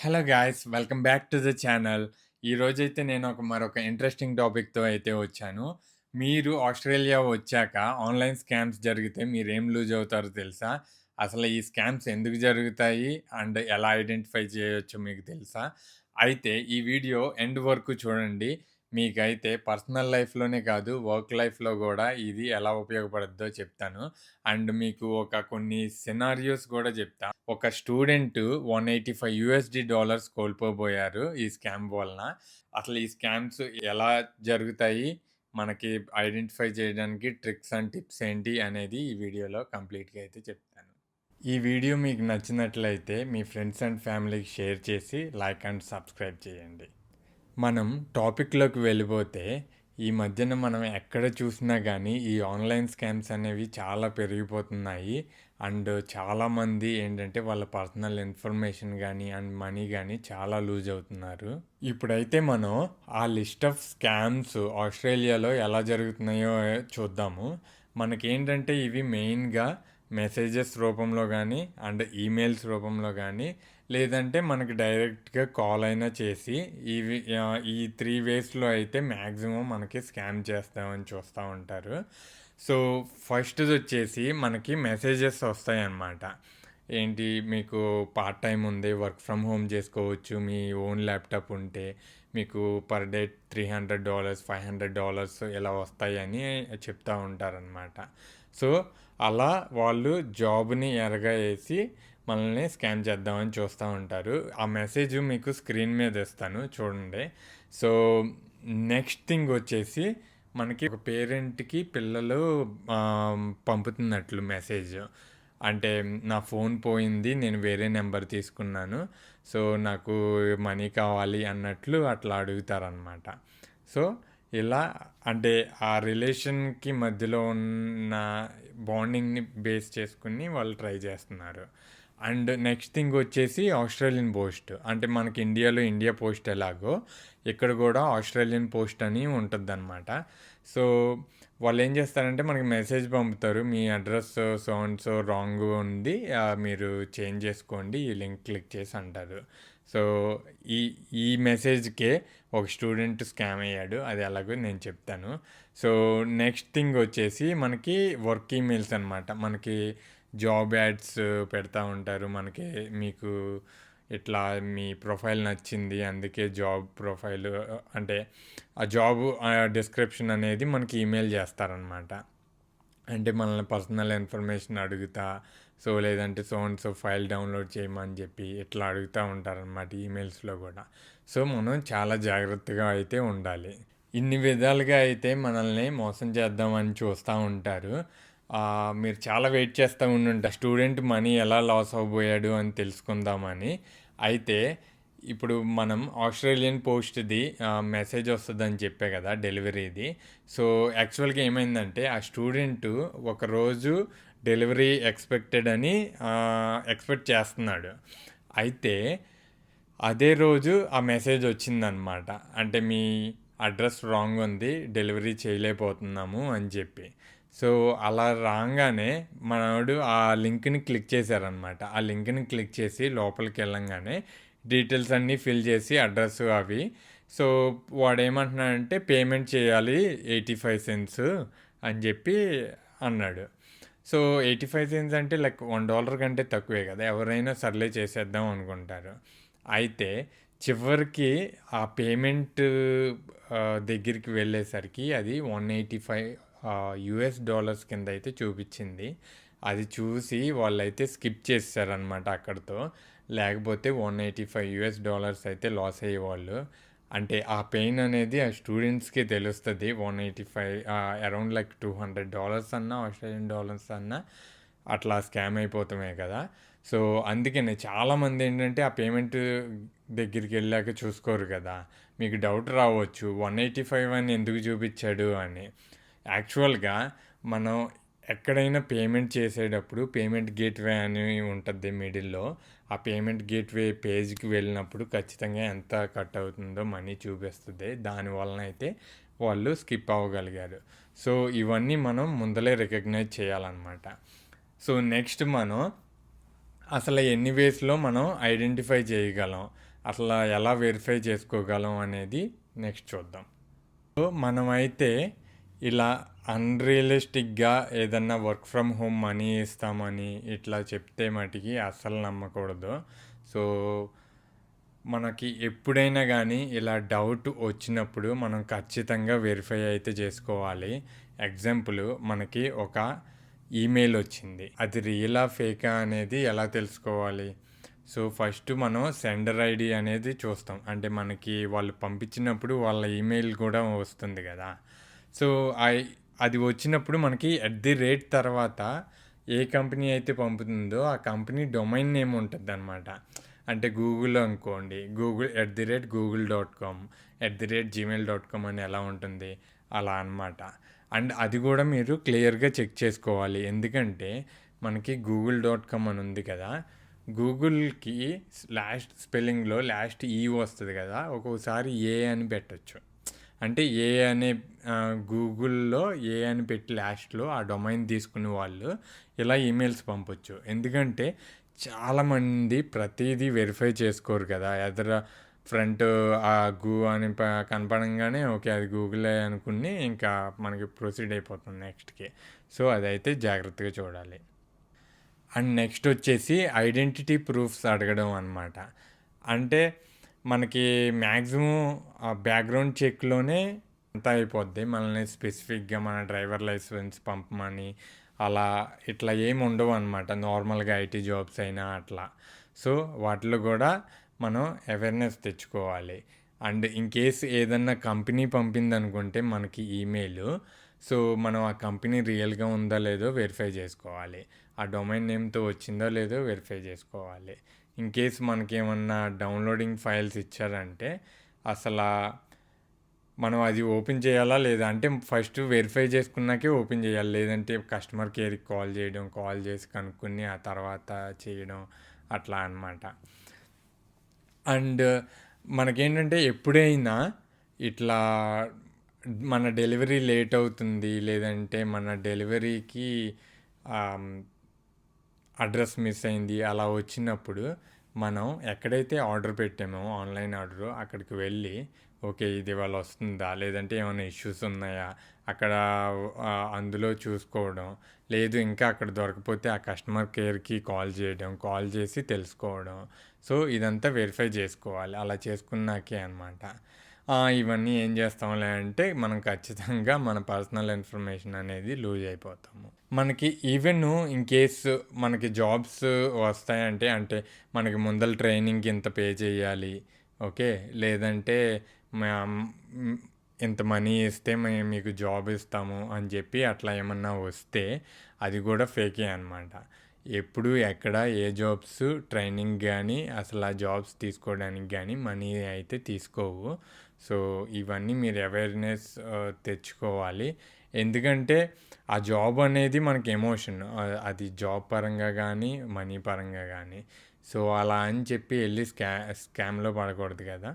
Hello guys! Welcome back to the channel. ఈరోజైతే నేను మరొక ఇంట్రెస్టింగ్ టాపిక్‌తో అయితే వచ్చాను. మీరు ఆస్ట్రేలియా వచ్చాక ఆన్‌లైన్ స్కామ్స్ జరిగితే మీరేం లూజ్ అవుతారో తెలుసా? అసలు ఈ స్కామ్స్ ఎందుకు జరుగుతాయి? అండ్ ఎలా ఐడెంటిఫై చేయొచ్చో మీకు తెలుసా? అయితే ఈ వీడియో ఎండ్ వరకు చూడండి. మీకైతే పర్సనల్ లైఫ్‌లోనే కాదు, వర్క్ లైఫ్‌లో గూడా ఇది ఎలా ఉపయోగపడుద్దో చెప్తాను. అండ్ మీకు కొన్ని సినారియోస్ గూడా జెప్తా. ఒక స్టూడెంట్ $185 కోల్పోబోయారు ఈ స్కామ్ వలన. అసలు ఈ స్కామ్స్ ఎలా జరుగుతాయి? మనకి ఐడెంటిఫై చేయడానికి ట్రిక్స్ అండ్ టిప్స్ ఏంటి అనేది ఈ వీడియోలో కంప్లీట్‌గా అయితే చెప్తాను. ఈ వీడియో మీకు నచ్చినట్లయితే మీ ఫ్రెండ్స్ అండ్ ఫ్యామిలీకి షేర్ చేసి లైక్ అండ్ సబ్స్క్రైబ్ చేయండి. మనం టాపిక్‌లోకి వెళ్ళిపోతే, ఈ మధ్యన మనం ఎక్కడ చూసినా గానీ, ఈ ఆన్‌లైన్ స్కామ్స్ అనేవి చాలా పెరిగిపోతున్నాయి. అండ్ చాలామంది ఏంటంటే, వాళ్ళ పర్సనల్ ఇన్ఫర్మేషన్ గానీ, అండ్ మనీ గానీ చాలా లూజ్ అవుతున్నారు. ఇప్పుడైతే మనం ఆ లిస్ట్ ఆఫ్ స్కామ్స్ ఆస్ట్రేలియాలో ఎలా జరుగుతున్నాయో చూద్దాము. మనకేంటంటే, ఇవి మెయిన్‌గా మెసేజెస్ రూపంలో గానీ, అండ్ ఈమెయిల్స్ రూపంలో గానీ, లేదంటే మనకి డైరెక్ట్‌గా కాల్ అయినా చేసి ఈ 3 వేస్‌లో అయితే మ్యాక్సిమం మనకి స్కామ్ చేస్తామని చూస్తా ఉంటారు. సో, ఫస్ట్‌దొచ్చేసి మనకి మెసేజెస్ వస్తాయన్నమాట. ఏంటి మీకు పార్ట్ టైమ్ ఉంది, వర్క్ ఫ్రమ్ హోమ్ చేసుకోవచ్చు, మీ ఓన్ ల్యాప్‌టాప్ ఉంటే మీకు పర్ డే $300, $500 ఇలా వస్తాయని చెప్తా ఉంటారనమాట. సో, అలా వాళ్ళు జాబ్‌ని ఎరగా ఏసి మనల్ని స్కామ్ చేద్దామని చూస్తా ఉంటారు. ఆ మెసేజ్ మీకు స్క్రీన్ మీద ఇస్తాను చూడండి. సో, నెక్స్ట్ థింగ్ వచ్చేసి మనకి ఒక పేరెంట్‌కి పిల్లలు పంపుతున్నట్లు మెసేజ్. అంటే నా ఫోన్ పోయింది. నేను వేరే నంబర్ తీసుకున్నాను. సో, నాకు మనీ కావాలి అన్నట్లు అట్లా అడుగుతారనమాట. సో, ఇలా అంటే ఆ రిలేషన్‌కి మధ్యలో ఉన్న బాండింగ్‌ని బేస్ చేసుకొని వాళ్ళు ట్రై చేస్తున్నారు. అండ్ నెక్స్ట్ థింగ్ వచ్చేసి ఆస్ట్రేలియన్ పోస్ట్. అంటే మనకి ఇండియాలో ఇండియా పోస్ట్ ఎలాగో ఇక్కడ కూడా ఆస్ట్రేలియన్ పోస్ట్ అని ఉంటుందన్నమాట. సో, వాళ్ళేం చేస్తారంటే మనకి మెసేజ్ పంపుతారు. మీ address so and so wrong ఉంది. మీరు చేంజ్ చేసుకోండి. ఈ లింక్ క్లిక్ చేసి అంటారు. సో, ఈ ఈ మెసేజ్‌కే ఒక స్టూడెంట్ స్కామ్ అయ్యాడు. అది ఎలాగో నేను చెప్తాను. సో, నెక్స్ట్ థింగ్ వచ్చేసి మనకి వర్క్ ఈమెయిల్స్ అనమాట. మనకి జాబ్ యాడ్స్ పెడతా ఉంటారు. మనకి మీకు ఇట్లా మీ ప్రొఫైల్ నచ్చింది. అందుకే జాబ్ ప్రొఫైల్ అంటే ఆ జాబ్ డిస్క్రిప్షన్ అనేది మనకి ఈమెయిల్ చేస్తారనమాట. అంటే మనల్ని పర్సనల్ ఇన్ఫర్మేషన్ అడుగుతా, సో లేదంటే so and so file download చేయమని చెప్పి ఇట్లా అడుగుతూ ఉంటారనమాట ఈమెయిల్స్లో కూడా. సో మనం చాలా జాగ్రత్తగా అయితే ఉండాలి. ఇన్ని విధాలుగా అయితే మనల్ని మోసం చేద్దామని చూస్తూ ఉంటారు. మీరు చాలా వెయిట్ చేస్తూ ఉండుంటారు. స్టూడెంట్ మనీ ఎలా లాస్ అవ్వబోయాడు అని తెలుసుకుందామని. అయితే ఇప్పుడు మనం ఆస్ట్రేలియన్ పోస్ట్‌ది మెసేజ్ వస్తదని చెప్పా కదా! డెలివరీది. సో, యాక్చువల్‌గా ఏమైందంటే ఆ స్టూడెంటు ఒకరోజు డెలివరీ ఎక్స్‌పెక్టెడ్ అని ఎక్స్‌పెక్ట్ చేస్తున్నాడు. అయితే అదే రోజు ఆ మెసేజ్ వచ్చిందనమాట. అంటే మీ అడ్రస్ రాంగ్ ఉంది. డెలివరీ చేయలేకపోతున్నాము అని చెప్పి. సో, అలా రాంగానే మనోడు ఆ లింక్‌ని క్లిక్ చేశారనమాట. ఆ లింక్‌ని క్లిక్ చేసి లోపలికెళ్ళంగానే డీటెయిల్స్ అన్నీ ఫిల్ చేసి అడ్రస్ అవి. సో, వాడేమంటున్నాడంటే పేమెంట్ చేయాలి 85 సెంట్స్ అని చెప్పి అన్నాడు. సో, 85 సెంట్స్ అంటే లైక్ $1 కంటే తక్కువే కదా! ఎవరైనా సర్లే చేసేద్దాం అనుకుంటారు. అయితే చివరికి ఆ పేమెంట్ దగ్గరికి వెళ్ళేసరికి అది $185 కింద అయితే చూపించింది. అది చూసి వాళ్ళైతే స్కిప్ చేసేసారనమాట అక్కడితో. లేకపోతే $185 అయితే లాస్ అయ్యేవాళ్ళు. అంటే ఆ పెయిన్ అనేది ఆ స్టూడెంట్స్‌కే తెలుస్తది. 185 అరౌండ్ లైక్ $200 అన్నా, ఆస్ట్రేలియన్ డాలర్స్ అన్నా అట్లా స్కామ్ అయిపోతామే కదా! సో, అందుకనే చాలామంది ఏంటంటే ఆ పేమెంట్ దగ్గరికెళ్ళాక చూసుకోరు కదా! మీకు డౌట్ రావచ్చు 185 అని ఎందుకు చూపించాడు అని. యాక్చువల్‌గా మనం ఎక్కడైనా పేమెంట్ చేసేటప్పుడు పేమెంట్ గేట్‌వే అని ఉంటది మిడిల్‌లో. ఆ పేమెంట్ గేట్‌వే పేజ్‌కి వెళ్ళినప్పుడు ఖచ్చితంగా ఎంత కట్ అవుతుందో మనీ చూపిస్తది. దానివలన అయితే వాళ్ళు స్కిప్ అవ్వగలిగారు. సో, ఇవన్నీ మనం ముందలే రికగ్నైజ్ చేయాలన్నమాట. సో, నెక్స్ట్ మనం అసలు ఎన్ని వేస్‌లో మనం ఐడెంటిఫై చేయగలం అసలు ఎలా వెరిఫై చేసుకోగలం అనేది నెక్స్ట్ చూద్దాం. సో మనమైతే ఇలా అన్‌రియలిస్టిక్‌గా ఏదన్నా వర్క్ ఫ్రమ్ హోమ్ మనీ ఇస్తామని ఇట్లా చెప్తే మటికి అస్సలు నమ్మకూడదు. సో మనకి ఎప్పుడైనా గానీ ఇలా డౌట్ వచ్చినప్పుడు మనం ఖచ్చితంగా వెరిఫై అయితే చేసుకోవాలి. ఎగ్జాంపుల్ మనకి ఒక ఈమెయిల్ వచ్చింది. అది రియలా? ఫేకా? అనేది ఎలా తెలుసుకోవాలి? సో ఫస్ట్ మనం సెండర్ ఐడి అనేది చూస్తాం. అంటే మనకి వాళ్ళు పంపించినప్పుడు వాళ్ళ ఈమెయిల్ కూడా వస్తుంది కదా. సో అది వచ్చినప్పుడు మనకి @ తర్వాత ఏ కంపెనీ అయితే పంపుతుందో ఆ కంపెనీ డొమైన్ నేమ్ ఉంటుందన్నమాట. అంటే గూగుల్ అనుకోండి, google@google.com, @gmail.com అని ఎలా ఉంటుంది అలా అన్నమాట. అండ్ అది కూడా మీరు క్లియర్గా చెక్ చేసుకోవాలి. ఎందుకంటే మనకి google.com అని ఉంది కదా, గూగుల్కి స్పెల్లింగ్లో లాస్ట్ ఈ వస్తుంది కదా, ఒక్కోసారి ఏ అని పెట్టచ్చు. అంటే ఏ అనే గూగుల్లో ఏ అని పెట్టి లాస్ట్లో ఆ డొమైన్ తీసుకునే వాళ్ళు ఇలా ఈమెయిల్స్ పంపొచ్చు. ఎందుకంటే చాలామంది ప్రతిదీ వెరిఫై చేసుకోరు కదా. ఫ్రంట్ ఆ అని కనపడంగానే ఓకే అది గూగులే అనుకుని ఇంకా మనకి ప్రొసీడ్ అయిపోతుంది నెక్స్ట్కి. సో అదైతే జాగ్రత్తగా చూడాలి. అండ్ నెక్స్ట్ వచ్చేసి ఐడెంటిటీ ప్రూఫ్స్ అడగడం అనమాట. అంటే మనకి మ్యాక్సిమం ఆ బ్యాక్గ్రౌండ్ చెక్లోనే అంతా అయిపోద్ది. మనల్ని స్పెసిఫిక్గా మన డ్రైవర్ లైసెన్స్ పంపమని అలా ఇట్లా ఏమి ఉండవు అనమాట. నార్మల్గా ఐటీ జాబ్స్ అయినా అట్లా. సో వాటిలో కూడా మనం అవేర్నెస్ తెచ్చుకోవాలి. అండ్ ఇన్ కేస్ ఏదన్నా కంపెనీ పంపిందనుకుంటే మనకి ఈమెయిల్, సో మనం ఆ కంపెనీ రియల్గా ఉందా లేదో వెరిఫై చేసుకోవాలి. ఆ డొమైన్ నేమ్తో వచ్చిందో లేదో వెరిఫై చేసుకోవాలి. ఇన్ కేస్ మనకేమన్నా డౌన్లోడింగ్ ఫైల్స్ ఇచ్చారంటే అసలు మనం అది ఓపెన్ చేయాలా లేదా అంటే ఫస్ట్ వెరిఫై చేసుకున్నాకే ఓపెన్ చేయాలి. లేదంటే కస్టమర్ కేర్కి కాల్ చేసి కనుక్కొని ఆ తర్వాత చేయడం అట్లా అన్నమాట. అండ్ మనకేంటంటే ఎప్పుడైనా ఇట్లా మన డెలివరీ లేట్ అవుతుంది, లేదంటే మన డెలివరీకి అడ్రస్ మిస్ అయింది అలా వచ్చినప్పుడు మనం ఎక్కడైతే ఆర్డర్ పెట్టామో ఆన్లైన్ ఆర్డర్ అక్కడికి వెళ్ళి ఓకే ఇది ఇవాళ వస్తుందా, లేదంటే ఏమైనా ఇష్యూస్ ఉన్నాయా అక్కడ అందులో చూసుకోవడం. లేదు ఇంకా అక్కడ దొరకపోతే ఆ కస్టమర్ కేర్కి కాల్ చేసి తెలుసుకోవడం. సో ఇదంతా వెరిఫై చేసుకోవాలి. అలా చేసుకున్నాకే అనమాట. ఇవన్నీ ఏం చేస్తాంలే అంటే మనం ఖచ్చితంగా మన పర్సనల్ ఇన్ఫర్మేషన్ అనేది లూజ్ అయిపోతాము. మనకి ఈవెన్ ఇన్ కేస్ మనకి జాబ్స్ వస్తాయంటే అంటే మనకి ముందల ట్రైనింగ్కి ఇంత పే చేయాలి, ఓకే, లేదంటే ఇంత మనీ ఇస్తే మేము మీకు జాబ్ ఇస్తాము అని చెప్పి అట్లా ఏమన్నా వస్తే అది కూడా ఫేకే అనమాట. ఎప్పుడు ఎక్కడ ఏ జాబ్స్ ట్రైనింగ్ కానీ అసలు ఆ జాబ్స్ తీసుకోవడానికి కానీ మనీ అయితే తీసుకోవు. సో ఇవన్నీ మీరు అవేర్నెస్ తెచ్చుకోవాలి. ఎందుకంటే ఆ జాబ్ అనేది మనకి ఎమోషన్, అది జాబ్ పరంగా కానీ మనీ పరంగా కానీ. సో అలా అని చెప్పి వెళ్ళి స్కామ్లో పడకూడదు కదా.